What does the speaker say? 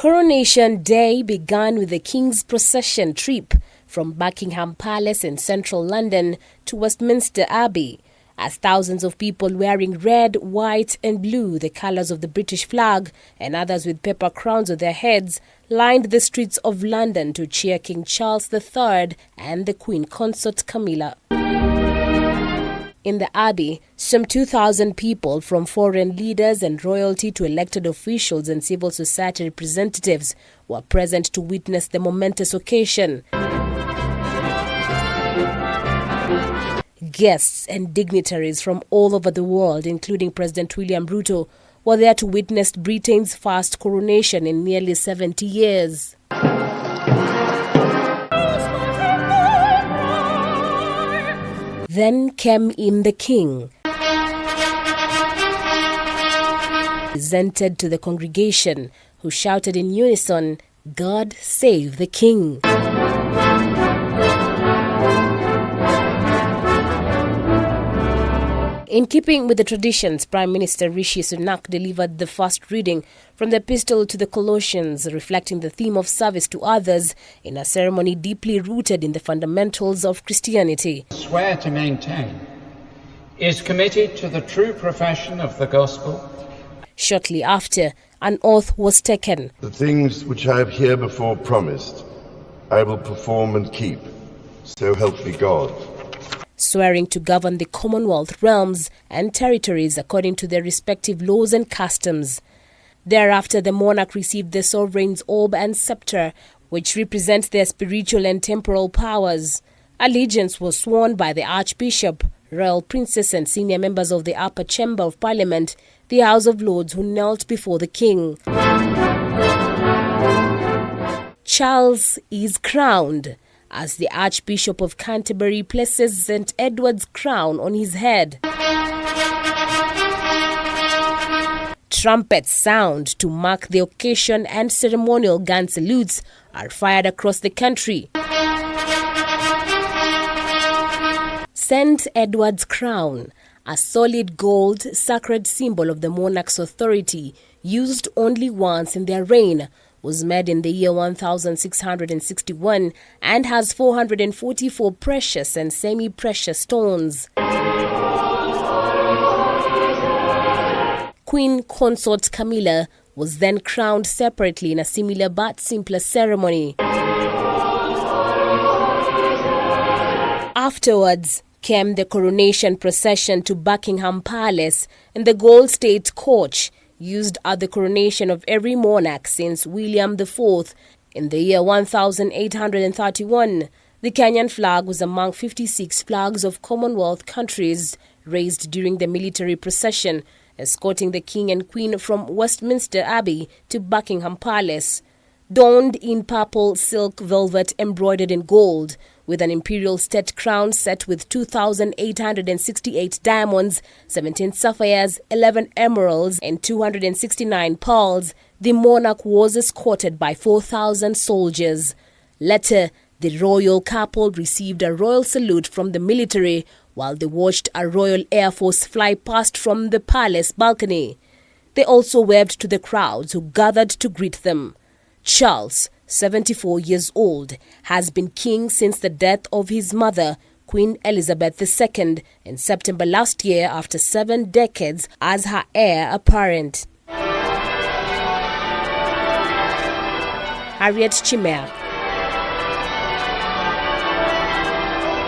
Coronation Day began with the King's procession trip from Buckingham Palace in central London to Westminster Abbey, as thousands of people wearing red, white and blue, the colours of the British flag, and others with paper crowns on their heads, lined the streets of London to cheer King Charles III and the Queen consort Camilla. In the Abbey, some 2,000 people, from foreign leaders and royalty to elected officials and civil society representatives, were present to witness the momentous occasion. Guests and dignitaries from all over the world, including President William Ruto, were there to witness Britain's first coronation in nearly 70 years. Then came in the King, presented to the congregation, who shouted in unison, "God save the King." In keeping with the traditions, Prime Minister Rishi Sunak delivered the first reading from the Epistle to the Colossians, reflecting the theme of service to others in a ceremony deeply rooted in the fundamentals of Christianity. Swear to maintain is committed to the true profession of the gospel. Shortly after, an oath was taken. The things which I have herebefore promised, I will perform and keep, so help me God. Swearing to govern the Commonwealth realms and territories according to their respective laws and customs. Thereafter, the monarch received the sovereign's orb and scepter, which represents their spiritual and temporal powers. Allegiance was sworn by the Archbishop, Royal Princess and senior members of the Upper Chamber of Parliament, the House of Lords, who knelt before the King. Charles is crowned as the Archbishop of Canterbury places St. Edward's crown on his head. Trumpets sound to mark the occasion and ceremonial gun salutes are fired across the country. St. Edward's crown, a solid gold sacred symbol of the monarch's authority, used only once in their reign, was made in the year 1661 and has 444 precious and semi-precious stones. Queen consort Camilla was then crowned separately in a similar but simpler ceremony. Afterwards came the coronation procession to Buckingham Palace in the gold state coach used at the coronation of every monarch since William IV in the year 1831. The Kenyan flag was among 56 flags of Commonwealth countries raised during the military procession, escorting the King and Queen from Westminster Abbey to Buckingham Palace. Donned in purple silk velvet embroidered in gold, with an imperial state crown set with 2,868 diamonds, 17 sapphires, 11 emeralds, and 269 pearls, the monarch was escorted by 4,000 soldiers. Later, the royal couple received a royal salute from the military while they watched a Royal Air Force fly past from the palace balcony. They also waved to the crowds who gathered to greet them. Charles, 74 years old, has been king since the death of his mother, Queen Elizabeth II, in September last year after 7 decades as her heir apparent. Harriet Chimere.